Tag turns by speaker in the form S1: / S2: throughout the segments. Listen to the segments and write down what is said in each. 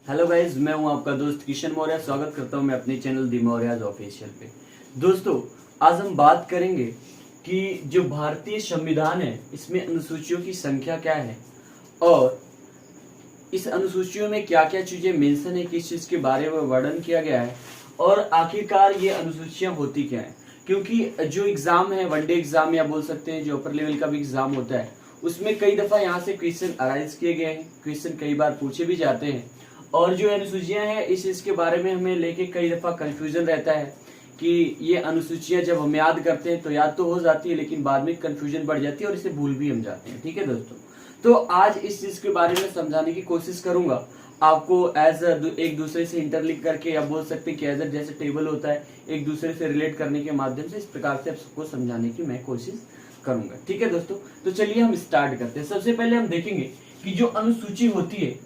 S1: Hello guys, मैं हूं आपका दोस्त किशन मौर्य। स्वागत करता हूं मैं अपने चैनल दी मौर्याज ऑफिशियल पे। दोस्तों, आज हम बात करेंगे कि जो भारतीय संविधान है इसमें अनुसूचियों की संख्या क्या है और इस अनुसूचियों में क्या क्या चीजें मेंशन है, किस चीज के बारे में वर्णन किया गया है और आखिरकार ये अनुसूचियां होती क्या है। क्योंकि जो एग्जाम है, वनडे एग्जाम या बोल सकते हैं जो अपर लेवल का भी एग्जाम होता है, उसमें कई दफा यहाँ से क्वेश्चन अराइज किए गए हैं, क्वेश्चन कई बार पूछे भी जाते हैं। और जो अनुसूचियां हैं इस चीज के बारे में हमें लेके कई दफा कंफ्यूजन रहता है कि ये अनुसूचियां जब हम याद करते हैं तो याद तो हो जाती है, लेकिन बाद में कंफ्यूजन बढ़ जाती है और इसे भूल भी हम जाते हैं। ठीक है दोस्तों, तो आज इस चीज के बारे में समझाने की कोशिश करूंगा आपको एज एक दूसरे से इंटरलिंक करके, या बोल सकते हैं कि एज जैसे टेबल होता है एक दूसरे से रिलेट करने के माध्यम से इस प्रकार से सबको समझाने की मैं कोशिश करूंगा। ठीक है दोस्तों, तो चलिए हम स्टार्ट करते हैं। सबसे पहले हम देखेंगे कि जो अनुसूची होती है,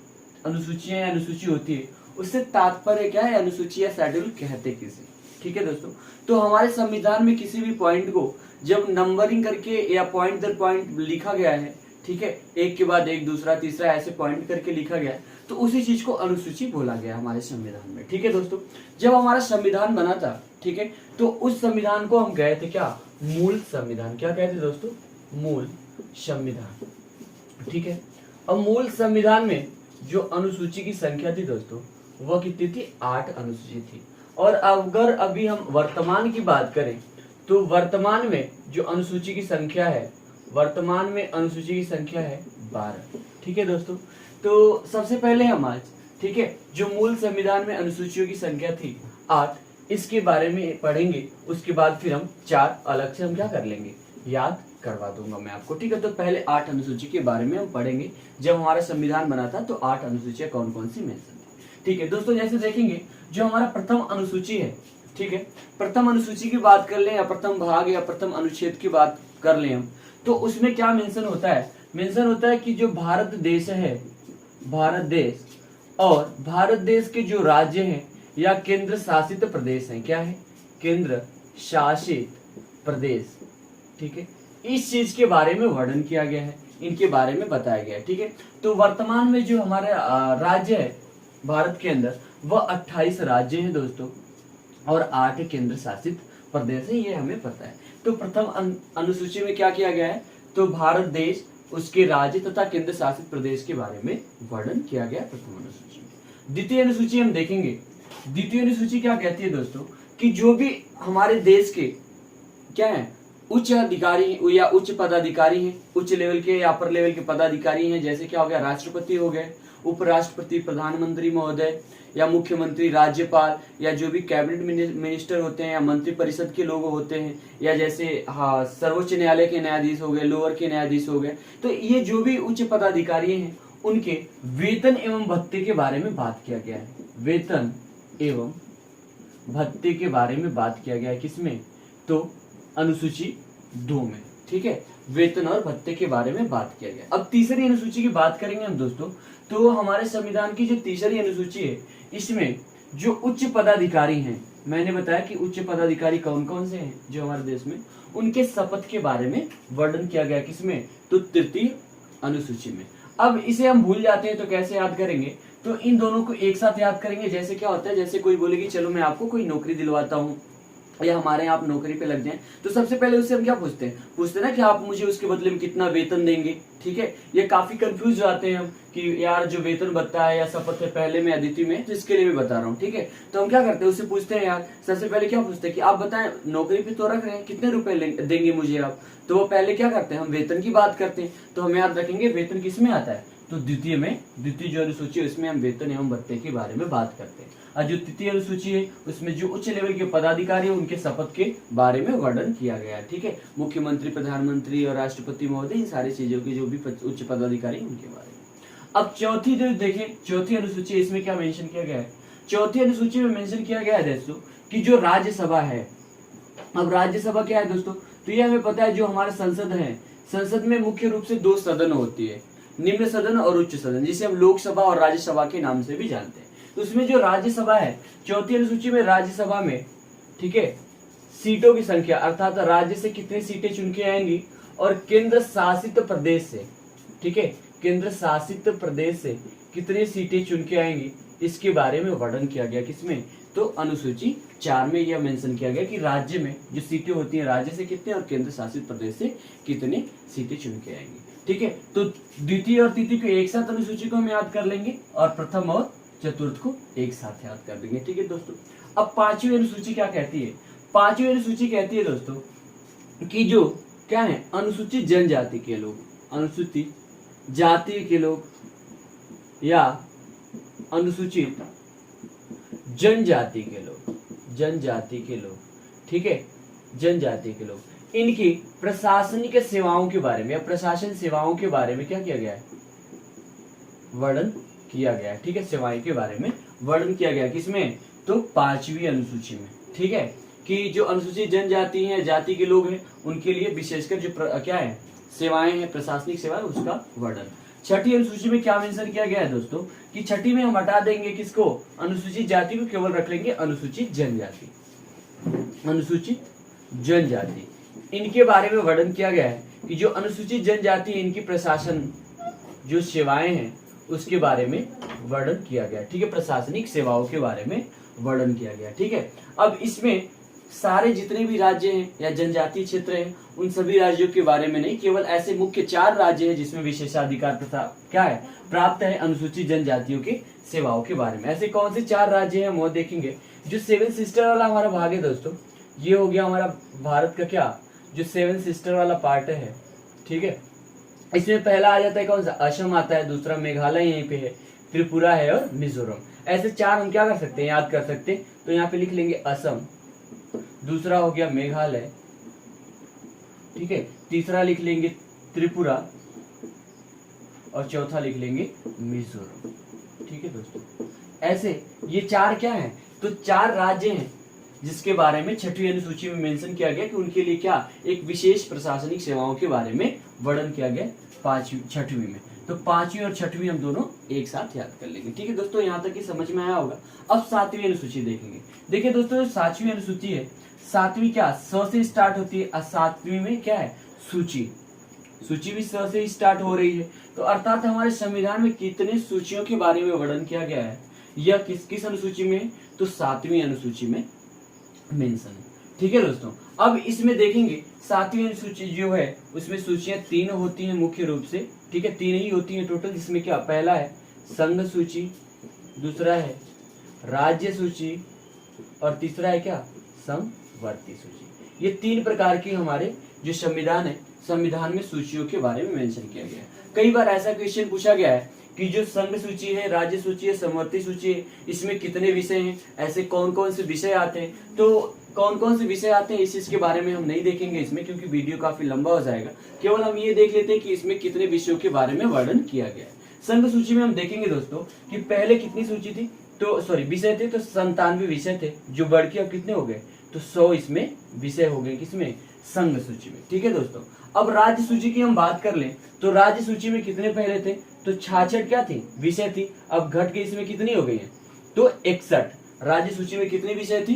S1: अनुसूचियां या अनुसूची होती है, उससे तात्पर्य क्या है, अनुसूची या शेड्यूल कहते किसे। ठीक है दोस्तों, तो हमारे संविधान में किसी भी पॉइंट को जब नंबरिंग करके या पॉइंट दर पॉइंट लिखा गया है, ठीक है, एक के बाद एक, दूसरा, तीसरा, ऐसे पॉइंट करके लिखा गया है, तो उसी चीज को अनुसूची बोला गया हमारे संविधान में। ठीक है दोस्तों, जब हमारा संविधान बना था, ठीक है, तो उस संविधान को हम कहे थे क्या, मूल संविधान। क्या कहते दोस्तों, मूल संविधान। ठीक है, अब मूल संविधान में जो अनुसूची की संख्या थी दोस्तों, वह कितनी थी, 8 अनुसूची थी। और अगर अभी हम वर्तमान की बात करें तो वर्तमान में जो अनुसूची की संख्या है, वर्तमान में अनुसूची की संख्या है 12। ठीक है दोस्तों, तो सबसे पहले हम आज, ठीक है, जो मूल संविधान में अनुसूचियों की संख्या थी 8, इसके बारे में पढ़ेंगे। उसके बाद फिर हम 4 अलग से हम क्या कर लेंगे, याद करवा दूंगा मैं आपको। ठीक है, तो पहले 8 अनुसूची के बारे में हम पढ़ेंगे। जब हमारा संविधान बना था तो 8 अनुसूचियां कौन कौन सी मेंशन थी। ठीक है दोस्तों, जैसे देखेंगे जो हमारा प्रथम अनुसूची है, ठीक है, प्रथम अनुसूची की बात कर लें या प्रथम भाग या प्रथम अनुच्छेद की बात कर लें हम, तो उसमें क्या मेंशन होता है, मेंशन होता है कि जो भारत देश है, भारत देश और भारत देश के जो राज्य हैं या केंद्र शासित प्रदेश हैं, क्या है, केंद्र शासित प्रदेश, ठीक है, इस चीज के बारे में वर्णन किया गया है, इनके बारे में बताया गया है। ठीक है, तो वर्तमान में जो हमारे राज्य है भारत के अंदर, वह 28 राज्य हैं दोस्तों और 8 केंद्र शासित प्रदेश है, ये हमें पता है। तो प्रथम अनुसूची में क्या किया गया है, तो भारत देश, उसके राज्य तथा केंद्र शासित प्रदेश के बारे में वर्णन किया गया प्रथम अनुसूची में। द्वितीय अनुसूची हम देखेंगे। द्वितीय अनुसूची क्या कहती है दोस्तों, कि जो भी हमारे देश के क्या है, उच्च अधिकारी या उच्च पदाधिकारी हैं, उच्च लेवल के या अपर लेवल के पदाधिकारी हैं, जैसे क्या हो गया, राष्ट्रपति हो गए, उपराष्ट्रपति, प्रधानमंत्री महोदय या मुख्यमंत्री, राज्यपाल, या जो भी कैबिनेट मिनिस्टर होते हैं या मंत्री परिषद के लोग होते हैं, या जैसे हाँ सर्वोच्च न्यायालय के न्यायाधीश हो गए, लोअर के न्यायाधीश हो गए, तो ये जो भी उच्च पदाधिकारी हैं उनके वेतन एवं भत्ते के बारे में बात किया गया है। वेतन एवं भत्ते के बारे में बात किया गया है, किसमें, तो अनुसूची 2 में। ठीक है, वेतन और भत्ते के बारे में बात किया गया। अब तीसरी अनुसूची की बात करेंगे हम दोस्तों, तो हमारे संविधान की जो तीसरी अनुसूची है, इसमें जो उच्च पदाधिकारी हैं, मैंने बताया कि उच्च पदाधिकारी कौन कौन से हैं जो हमारे देश में, उनके शपथ के बारे में वर्णन किया गया, किसमें, तो तृतीय अनुसूची में। अब इसे हम भूल जाते हैं तो कैसे याद करेंगे, तो इन दोनों को एक साथ याद करेंगे। जैसे क्या होता है, जैसे कोई बोलेगी चलो मैं आपको कोई नौकरी दिलवाता हूँ या हमारे यहाँ आप नौकरी पे लग जाएं, तो सबसे पहले उससे हम क्या पूछते हैं ना कि आप मुझे उसके बदले में कितना वेतन देंगे। ठीक है, ये काफी कंफ्यूज हो जाते हैं हम कि यार जो वेतन भत्ता है या शपथ है, पहले में अदिति में, तो इसके लिए मैं बता रहा हूँ। ठीक है, तो हम क्या करते हैं, उससे पूछते हैं यार, सबसे पहले क्या पूछते हैं कि आप बताएं नौकरी पे तो रख रहे हैं, कितने रुपए देंगे मुझे आप, तो वो पहले क्या करते हैं, हम वेतन की बात करते हैं। तो हम याद रखेंगे वेतन किसमें आता है, तो द्वितीय में, द्वितीय जो अनुसूची है उसमें हम वेतन एवं भत्ते के बारे में बात करते हैं। और जो तृतीय अनुसूची है उसमें जो उच्च लेवल के पदाधिकारी है उनके शपथ के बारे में वर्णन किया गया है। ठीक है, मुख्यमंत्री, प्रधानमंत्री और राष्ट्रपति महोदय, इन सारी चीजों के जो भी उच्च पदाधिकारी उनके बारे में। अब चौथी जो देखें, चौथी अनुसूची, इसमें क्या मेंशन किया गया है, चौथी अनुसूची में मेंशन किया गया है दोस्तों कि जो राज्यसभा है। अब राज्यसभा क्या है दोस्तों, तो ये हमें पता है जो हमारे संसद है, संसद में मुख्य रूप से 2 सदन होती है, निम्न सदन और उच्च सदन, जिसे हम लोकसभा और राज्यसभा के नाम से भी जानते हैं। तो उसमें जो राज्यसभा है, चौथी अनुसूची में राज्यसभा में, ठीक है, सीटों की संख्या, अर्थात राज्य से कितनी सीटें चुन के आएंगी और केंद्र शासित प्रदेश से, ठीक है, केंद्र शासित प्रदेश से कितनी सीटें चुन के आएंगी, इसके बारे में वर्णन किया गया। किसमें? तो अनुसूची 4 में यह मेंशन किया गया कि राज्य में जो सीटें होती हैं, राज्य से कितने और केंद्र शासित प्रदेश से कितने सीटें चुन के आएंगी। ठीक है, तो द्वितीय और तृतीय को एक साथ अनुसूची को हम याद कर लेंगे और प्रथम और चतुर्थ को एक साथ याद कर देंगे। ठीक है दोस्तों, अब पांचवी अनुसूची क्या कहती है? पांचवी अनुसूची कहती है दोस्तों कि जो क्या है, अनुसूचित जनजाति के लोग, अनुसूचित जाति के लोग या अनुसूचित जनजाति के लोग, जनजाति के लोग, ठीक है, जनजाति के लोग, इनकी प्रशासनिक सेवाओं के बारे में या प्रशासन सेवाओं के बारे में क्या किया गया है? वर्णन किया गया है। ठीक है, सेवाएं के बारे में वर्णन किया गया। किसमें? तो पांचवी अनुसूची में। ठीक है, कि जो अनुसूचित जनजाति है, जाति के लोग हैं, उनके लिए विशेषकर जो क्या है, सेवाएं हैं, प्रशासनिक सेवाएं, उसका वर्णन। छठी अनुसूची में क्या मेंशन किया गया है दोस्तों कि छठी में हम हटा देंगे किसको? अनुसूचित जाति को, केवल रख लेंगे अनुसूचित जनजाति। अनुसूचित जनजाति, इनके बारे में वर्णन किया गया है कि जो अनुसूचित जनजाति, इनकी प्रशासन जो सेवाएं हैं उसके बारे में वर्णन किया गया। ठीक है, प्रशासनिक सेवाओं के बारे में वर्णन किया गया। ठीक है, अब इसमें सारे जितने भी राज्य हैं या जनजातीय क्षेत्र हैं, उन सभी राज्यों के बारे में नहीं, केवल ऐसे मुख्य 4 राज्य हैं जिसमें विशेषाधिकार क्या है, प्राप्त है अनुसूचित जनजातियों के सेवाओं के बारे में। ऐसे कौन से 4 राज्य हैं वो देखेंगे। जो 7 सिस्टर वाला हमारा भाग है दोस्तों, ये हो गया हमारा भारत का क्या, जो 7 सिस्टर वाला पार्ट है। ठीक है, इसमें पहला आ जाता है कौन सा? असम आता है, दूसरा मेघालय यहीं पे है, त्रिपुरा है और मिजोरम। ऐसे 4 हम क्या कर सकते हैं, याद कर सकते हैं। तो यहाँ पे लिख लेंगे असम, दूसरा हो गया मेघालय, ठीक है, तीसरा लिख लेंगे त्रिपुरा और चौथा लिख लेंगे मिजोरम। ठीक है दोस्तों, ऐसे ये 4 क्या है? तो 4 राज्य हैं जिसके बारे में छठवीं अनुसूची में मेंशन किया गया कि उनके लिए क्या, एक विशेष प्रशासनिक सेवाओं के बारे में वर्णन किया गया छठवीं में। तो पांचवी और छठवीं हम दोनों एक साथ याद कर लेंगे। ठीक है दोस्तों, यहाँ तक की समझ में आया होगा। अब 7वीं अनुसूची देखेंगे। देखिए दोस्तों, 7वीं अनुसूची है, 7वीं क्या, स से स्टार्ट होती है और 7वीं में क्या है, सूची। सूची भी स से स्टार्ट हो रही है। तो अर्थात हमारे संविधान में कितने सूचियों के बारे में वर्णन किया गया है, यह किस किस अनुसूची में? तो 7वीं अनुसूची में मेंशन है। ठीक है दोस्तों, अब इसमें देखेंगे 7वीं अनुसूची जो है उसमें सूचियां 3 होती हैं मुख्य रूप से। ठीक है, 3 ही होती हैं टोटल, जिसमें क्या, पहला है संघ सूची, दूसरा है राज्य सूची और तीसरा है क्या, समवर्ती सूची। ये 3 प्रकार की हमारे जो संविधान है, संविधान में सूचियों के बारे में मेंशन किया गया है। कई बार ऐसा क्वेश्चन पूछा गया है कि जो संघ सूची है, राज्य सूची है, समवर्ती सूची है, इसमें कितने विषय हैं, ऐसे कौन कौन से विषय आते हैं। तो कौन कौन से विषय आते हैं इस चीज के बारे में हम नहीं देखेंगे इसमें, क्योंकि वीडियो काफी लंबा हो जाएगा। केवल हम ये देख लेते हैं कि इसमें कितने विषयों के बारे में वर्णन किया गया है। संघ सूची में हम देखेंगे दोस्तों कि पहले कितनी सूची थी, तो सॉरी विषय थे, तो 97 विषय थे, जो बढ़ के अब कितने हो गए, तो 100 इसमें विषय हो गए, किसमें, संघ सूची में। ठीक है दोस्तों, अब राज्य सूची की हम बात कर लें तो राज्य सूची में कितने पहले थे, तो 66 क्या थी, विषय थी। अब घट के इसमें कितनी हो गई है, तो 61। राज्य सूची में कितनी विषय थी,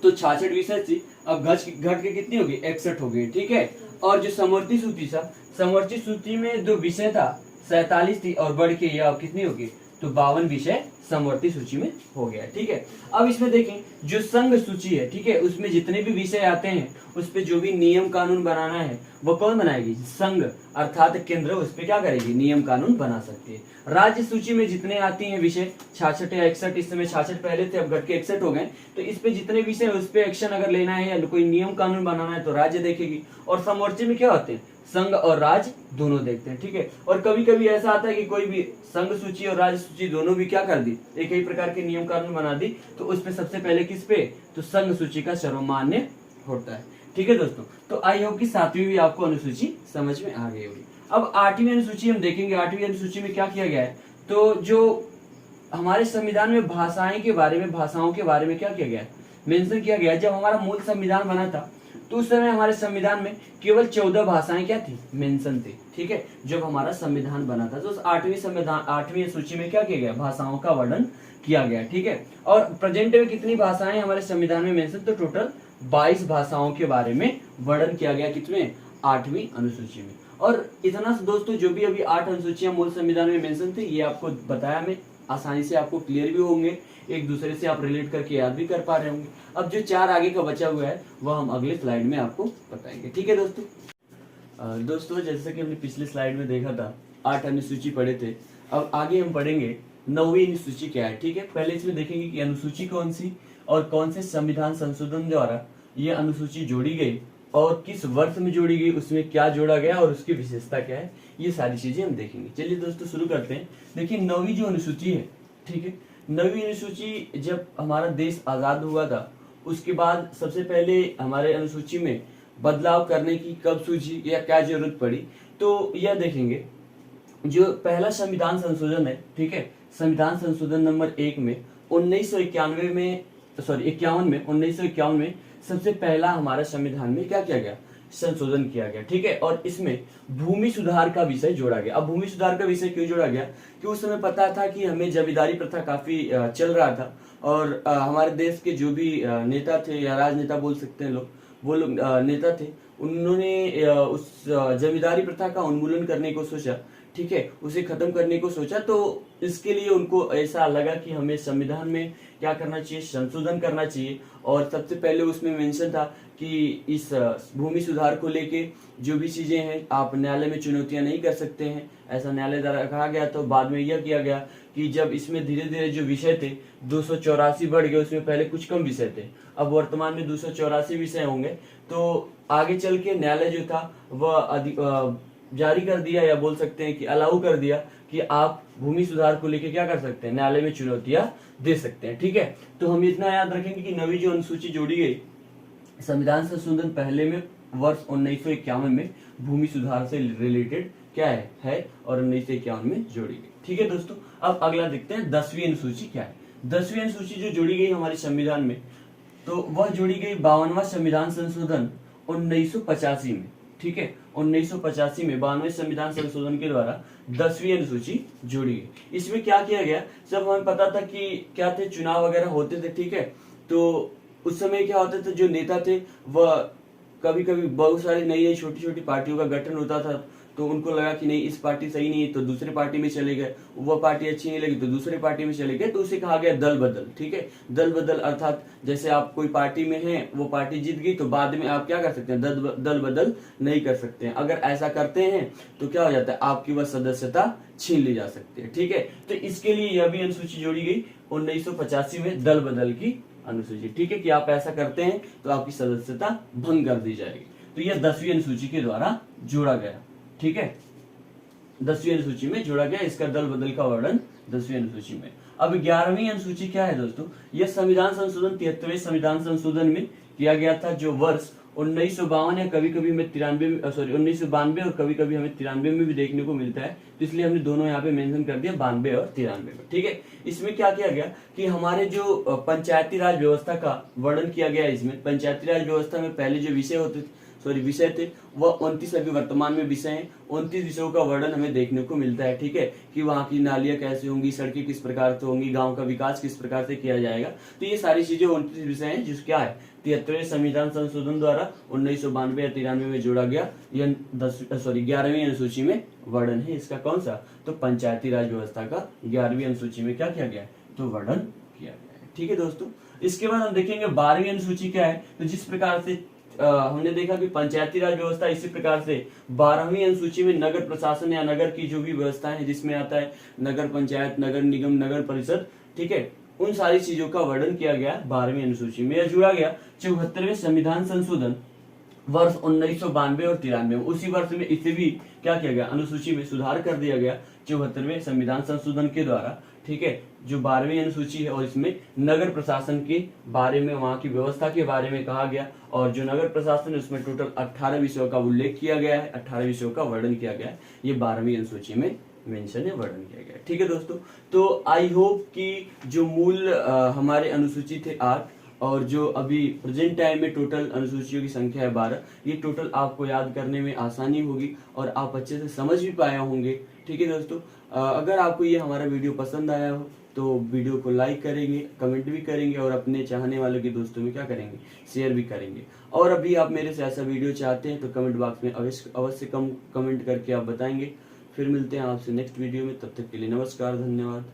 S1: तो 66 विषय थी, अब घट के कितनी हो गई, 61 हो गई। ठीक है, और जो समवर्ती सूची था, समवर्ती सूची में जो विषय था 47 थी और बढ़ के यह अब कितनी होगी, तो 52 विषय समवर्ती सूची में हो गया। ठीक है, अब इसमें देखें जो संघ सूची है, ठीक है, उसमें जितने भी विषय आते हैं उस पे जो भी नियम कानून बनाना है वो कौन बनाएगी, संघ, अर्थात केंद्र उस पे क्या करेगी, नियम कानून बना सकती है। राज्य सूची में जितने आती हैं विषय 66 या 61, इस समय 66 पहले थे, अब घट के 61 हो गए, तो इस पे जितने विषय उस पे एक्शन अगर लेना है या कोई नियम कानून बनाना है तो राज्य देखेगी। और समवर्ती में क्या होते हैं, संघ और राज्य दोनों देखते हैं। ठीक है, और कभी कभी ऐसा आता है कि कोई भी संघ सूची और राज्य सूची दोनों भी क्या कर दी, एक ही प्रकार के नियम कानून बना दी, तो उसमें सबसे पहले किस पे, तो संघ सूची का सर्वमान्य होता है। ठीक है दोस्तों, तो आई होप कि 7वीं भी आपको अनुसूची समझ में आ गई होगी। अब 8वीं अनुसूची हम देखेंगे। 8वीं अनुसूची में क्या किया गया है, तो जो हमारे संविधान में भाषाएं के बारे में, भाषाओं के बारे में क्या किया गया है, मेंशन किया गया है। जब हमारा मूल संविधान बना था तो उस समय हमारे संविधान में केवल 14 भाषाएं क्या थी, मेंशन थी। ठीक है, जब हमारा संविधान बना था तो उस 8वीं सूची में क्या किया गया, भाषाओं का वर्णन किया गया। ठीक है, और प्रेजेंट में कितनी भाषाएं हमारे संविधान में मेंशन, तो टोटल 22 भाषाओं के बारे में वर्णन किया गया, कितने, 8वीं अनुसूची में। और इतना दोस्तों, जो भी अभी 8 अनुसूचियां मूल संविधान में मेंशन थी, ये आपको बताया मैं आसानी से आपको क्लियर भी होंगे, एक दूसरे से आप रिलेट करके याद भी कर पा रहे होंगे। अब जो 4 आगे का बचा हुआ है वह हम अगले स्लाइड में आपको बताएंगे। ठीक है दोस्तों। दोस्तों जैसे कि हमने पिछले स्लाइड में देखा था 8 अनुसूची पढ़े थे, अब आगे हम पढ़ेंगे 9वीं अनुसूची क्या है। ठीक है, पहले इसमें देखेंगे कि अनुसूची कौन सी और कौन से संविधान संशोधन द्वारा यह अनुसूची जोड़ी गई और किस वर्ष में जोड़ी गई, उसमें क्या जोड़ा गया और उसकी विशेषता क्या है, ये सारी चीजें हम देखेंगे। चलिए दोस्तों शुरू करते हैं। देखिए 9वीं जो अनुसूची है, ठीक है, 9वीं अनुसूची जब हमारा देश आजाद हुआ था उसके बाद सबसे पहले हमारे अनुसूची में बदलाव करने की कब सूझी या क्या जरूरत पड़ी, तो यह देखेंगे। जो पहला संविधान संशोधन है, ठीक है, संविधान संशोधन नंबर 1 में 1991 में 1951 में सबसे पहला हमारा संविधान में क्या किया गया, संशोधन किया गया। ठीक है, और इसमें भूमि सुधार का विषय जोड़ा गया। अब भूमि सुधार का विषय क्यों जोड़ा गया कि उस समय पता था कि हमें जमींदारी प्रथा काफी चल रहा था और हमारे देश के जो भी नेता थे या राजनेता बोल सकते हैं लोग, वो लोग नेता थे, उन्होंने उस जमींदारी प्रथा का उन्मूलन करने को सोचा। ठीक है, उसे खत्म करने को सोचा, तो इसके लिए उनको ऐसा लगा कि हमें संविधान में क्या करना चाहिए, संशोधन करना चाहिए। और सबसे पहले उसमें मेंशन था कि इस भूमि सुधार को लेके जो भी चीजें हैं आप न्यायालय में चुनौतियां नहीं कर सकते हैं, ऐसा न्यायालय द्वारा कहा गया। तो बाद में यह किया गया कि जब इसमें धीरे धीरे जो विषय थे 284 बढ़ गए, उसमें पहले कुछ कम विषय थे, अब वर्तमान में 284 विषय होंगे। तो आगे चल के न्यायालय जो था वह जारी कर दिया या बोल सकते हैं कि अलाउ कर दिया कि आप भूमि सुधार को लेके क्या कर सकते हैं, न्यायालय में चुनौतियां दे सकते हैं। ठीक है, तो हम इतना याद रखेंगे कि 9वीं जो अनुसूची जोड़ी गई संविधान संशोधन पहले में वर्ष 1951 में भूमि सुधार से रिलेटेड क्या है और 1951 में जोड़ी गई। ठीक है दोस्तों, अब अगला देखते हैं 10वीं अनुसूची क्या है। 10वीं अनुसूची जो जोड़ी गई हमारे संविधान में, तो वह जोड़ी गई 52वां संविधान संशोधन 1985 में। ठीक है, 1985 में 92वें संविधान संशोधन के द्वारा 10वीं अनुसूची जोड़ी गई। इसमें क्या किया गया, जब हमें पता था कि क्या थे, चुनाव वगैरह होते थे। ठीक है, तो उस समय क्या होता था, जो नेता थे वह कभी कभी बहुत सारी नई नई छोटी छोटी पार्टियों का गठन होता था, तो उनको लगा कि नहीं इस पार्टी सही नहीं है, तो दूसरे पार्टी में चले गए, वह पार्टी अच्छी नहीं लगी तो दूसरे पार्टी में चले गए, तो उसे कहा गया दल बदल। ठीक है, दल बदल अर्थात जैसे आप कोई पार्टी में हैं, वो पार्टी जीत गई तो बाद में आप क्या कर सकते हैं, दल बदल नहीं कर सकते हैं। अगर ऐसा करते हैं तो क्या हो जाता है, आपकी वह सदस्यता छीन ली जा सकती है। ठीक है, तो इसके लिए यह भी अनुसूची जोड़ी गई 1985 में दल बदल की अनुसूची। ठीक है, कि आप ऐसा करते हैं तो आपकी सदस्यता भंग कर दी जाएगी। तो यह 10वीं अनुसूची के द्वारा जोड़ा गया। ठीक है, 10वीं अनुसूची में जोड़ा गया, इसका दल बदल का वर्णन 10वीं अनुसूची में। अब 11वीं अनुसूची क्या है दोस्तों, यह संविधान संशोधन 73वें संविधान संशोधन में किया गया था, जो वर्ष 1952 या कभी कभी हमें 1992 और कभी कभी हमें 93 में भी देखने को मिलता है, तो इसलिए हमने दोनों यहाँ पे मेंशन कर दिया 92 और 93 में। ठीक है, इसमें क्या किया गया कि हमारे जो पंचायती राज व्यवस्था का वर्णन किया गया। इसमें पंचायती राज व्यवस्था में पहले जो विषय थे वह 29 अभी वर्तमान में विषय हैं, 29 विषयों का वर्णन हमें देखने को मिलता है। ठीक है, कि वहाँ की नालियां कैसे होंगी, सड़कें किस प्रकार से होंगी, गांव का विकास किस प्रकार से किया जाएगा, तो ये सारी चीजें 29 विषय हैं, जिस क्या है 73वें संविधान संशोधन द्वारा 1992 या 93 में जोड़ा गया। यह 11वीं अनुसूची में वर्णन है इसका। कौन सा, तो पंचायती राज व्यवस्था का 11वीं अनुसूची में क्या किया गया है, तो वर्णन किया गया है। ठीक है दोस्तों, इसके बाद हम देखेंगे 12वीं अनुसूची क्या है। तो जिस प्रकार से हमने देखा कि पंचायती राज व्यवस्था, इसी प्रकार से 12वीं अनुसूची में नगर प्रशासन या नगर की जो भी व्यवस्था है, जिसमें आता है नगर पंचायत, नगर निगम, नगर परिषद, ठीक है, उन सारी चीजों का वर्णन किया गया 12वीं अनुसूची में। यह जुड़ा गया 74वें संविधान संशोधन वर्ष 1992 और 93 में। उसी वर्ष में इसे भी क्या किया गया, अनुसूची में सुधार कर दिया गया 74वें संविधान संशोधन के द्वारा। ठीक है, जो 12वीं अनुसूची है और इसमें नगर प्रशासन के बारे में, वहां की व्यवस्था के बारे में कहा गया, और जो नगर प्रशासन है उसमें टोटल 18 विषयों का उल्लेख किया गया है, 18 विषयों का वर्णन किया गया है। ये 12वीं अनुसूची में मेंशन है, वर्णन किया गया है। ठीक है दोस्तों, तो आई होप कि जो मूल हमारे अनुसूची थे 8 और जो अभी प्रेजेंट टाइम में टोटल अनुसूचियों की संख्या है 12, ये टोटल आपको याद करने में आसानी होगी और आप अच्छे से समझ भी पाए होंगे। ठीक है दोस्तों, अगर आपको ये हमारा वीडियो पसंद आया हो तो वीडियो को लाइक करेंगे, कमेंट भी करेंगे और अपने चाहने वालों के दोस्तों में क्या करेंगे, शेयर भी करेंगे। और अभी आप मेरे से ऐसा वीडियो चाहते हैं तो कमेंट बॉक्स में अवश्य कमेंट करके आप बताएंगे। फिर मिलते हैं आपसे नेक्स्ट वीडियो में, तब तक के लिए नमस्कार, धन्यवाद।